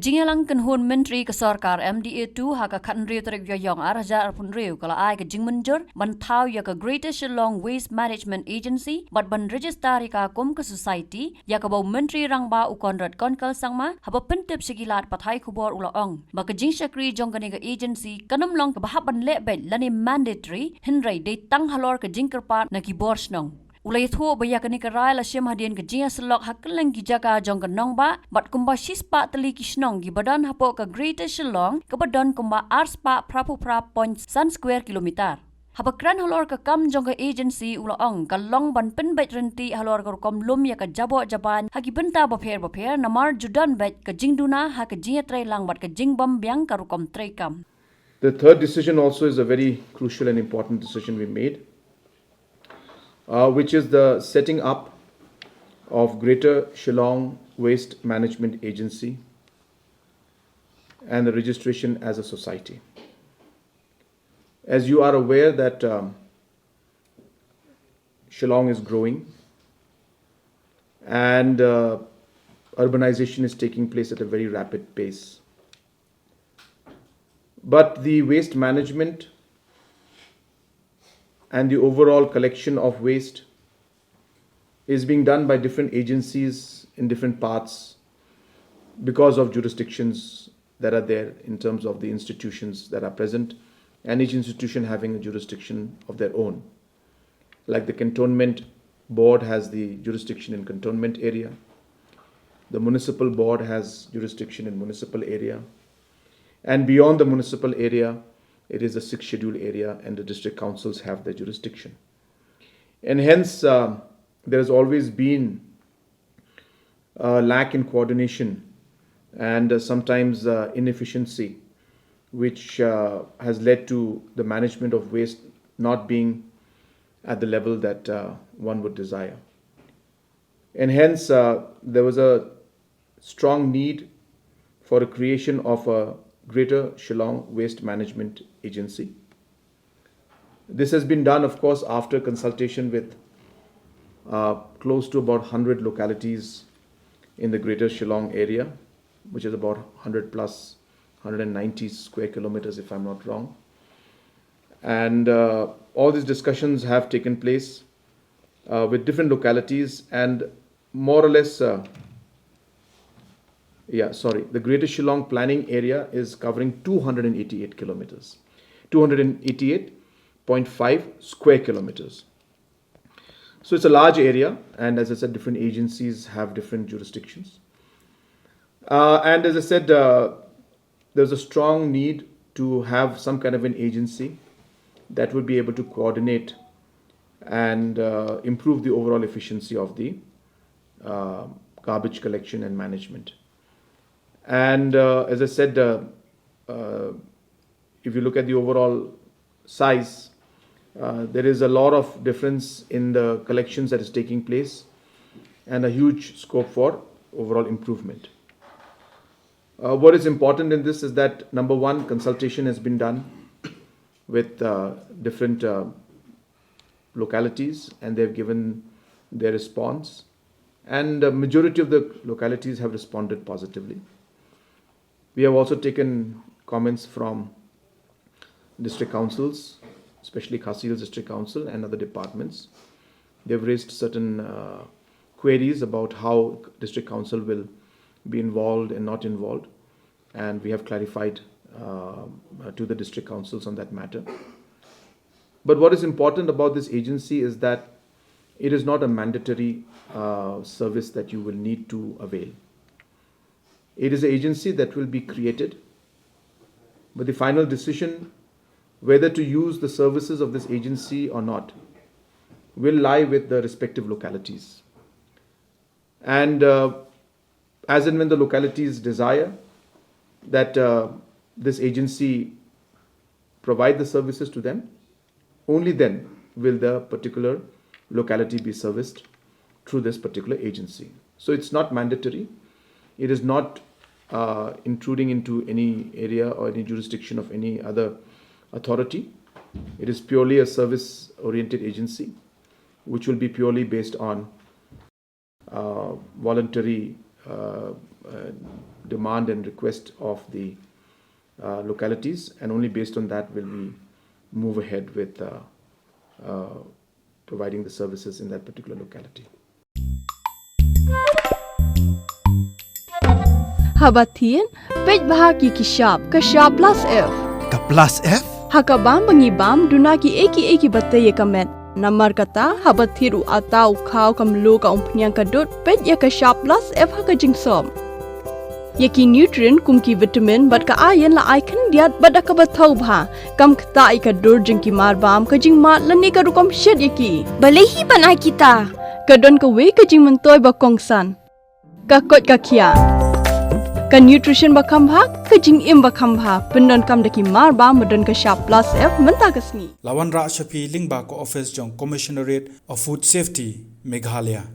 Jingalang kan hun menteri ke Sorkar MDA2 haka khan riu tarik yoyong araja arpun riu kala ai ke jing Mynjur ban Thaw ya ke Greater Shillong Waste Management Agency bat ban register ka kum ke society ya ke bau menteri rangba ukonrat konkal sangma haba pentep sigilat pathai khubor ulaong ba ke jing sakri jongkane ke agency kanam long ke bahab ban le bet lani mandatory hinrai de tang halor ke jing kerpat na ki borsnong Ulai thuo baya kani karai la syam hadian ke jia selok hakelang ki jaka jong ke Nongbah bat kumba shispa teli kisnong ki badan hapo ke Greater Shillong ke badan kumba arspa prapu pra point san square kilometer. Haba kran halor ke kam jong ke agency ulaong ka long ban Pynbeit Ryntih halor ke kom lum ya ke jabo jaban haki benta bapher namar judan bet ke jingduna ha ke jia trai lang bat ke jingbam biang ka rukom trai kam. The third decision also is a very crucial and important decision we made. Which is the setting up of Greater Shillong Waste Management Agency and the registration as a society. As you are aware that Shillong is growing and urbanization is taking place at a very rapid pace. But the waste management and the overall collection of waste is being done by different agencies in different parts because of jurisdictions that are there in terms of the institutions that are present, and each institution having a jurisdiction of their own. Like the cantonment board has the jurisdiction in cantonment area, the municipal board has jurisdiction in municipal area, and beyond the municipal area it is a 6th schedule area, and the district councils have their jurisdiction. And hence, there has always been a lack in coordination and sometimes inefficiency, which has led to the management of waste not being at the level that one would desire. And hence, there was a strong need for a creation of a Greater Shillong Waste Management Agency. This has been done, of course, after consultation with close to about 100 localities in the Greater Shillong area, which is about 100 plus 190 square kilometers, if I'm not wrong. And all these discussions have taken place with different localities, and more or less the Greater Shillong planning area is covering 288 kilometers, 288.5 square kilometers. So it's a large area, and as I said, different agencies have different jurisdictions. And as I said, there's a strong need to have some kind of an agency that would be able to coordinate and improve the overall efficiency of the garbage collection and management. And as I said, if you look at the overall size, there is a lot of difference in the collections that is taking place and a huge scope for overall improvement. What is important in this is that, number one, consultation has been done with different localities, and they've given their response, and the majority of the localities have responded positively. We have also taken comments from district councils, especially Khasi Hills District Council and other departments. They've raised certain queries about how district council will be involved and not involved, and we have clarified to the district councils on that matter. But what is important about this agency is that it is not a mandatory service that you will need to avail. It is an agency that will be created, but the final decision whether to use the services of this agency or not will lie with the respective localities. And as and when the localities desire that this agency provide the services to them, only then will the particular locality be serviced through this particular agency. So it's not mandatory. It is not intruding into any area or any jurisdiction of any other authority. It is purely a service-oriented agency, which will be purely based on voluntary demand and request of the localities, and only based on that will we move ahead with providing the services in that particular locality. Habatin, pej bahagi kishap, kashap plus F. Ka plus F? Hakabam bangibam dunaki eki bataya kamet. Namar kata habathiru atau kau kamlu ka umpnyang kadut pej ya kashap plus F haka jingsom. Yaki nutrient kumki vitamin bat ka ayan la icon diat bada ka bathau bha kam kta ika dur jingki marbam ka jingmat lani ka rukom shed yaki balehi banai kita kadon ka we ka jing mentoy ba kongsan ka kot ka kia ka nutrition ba kambha ka jing im ba kambha pendon kam daki marbam medon ka sharp plus F menta ka sni Lawan Ra Shapi Lingba ko office jong Commissionerate of Food Safety Meghalaya.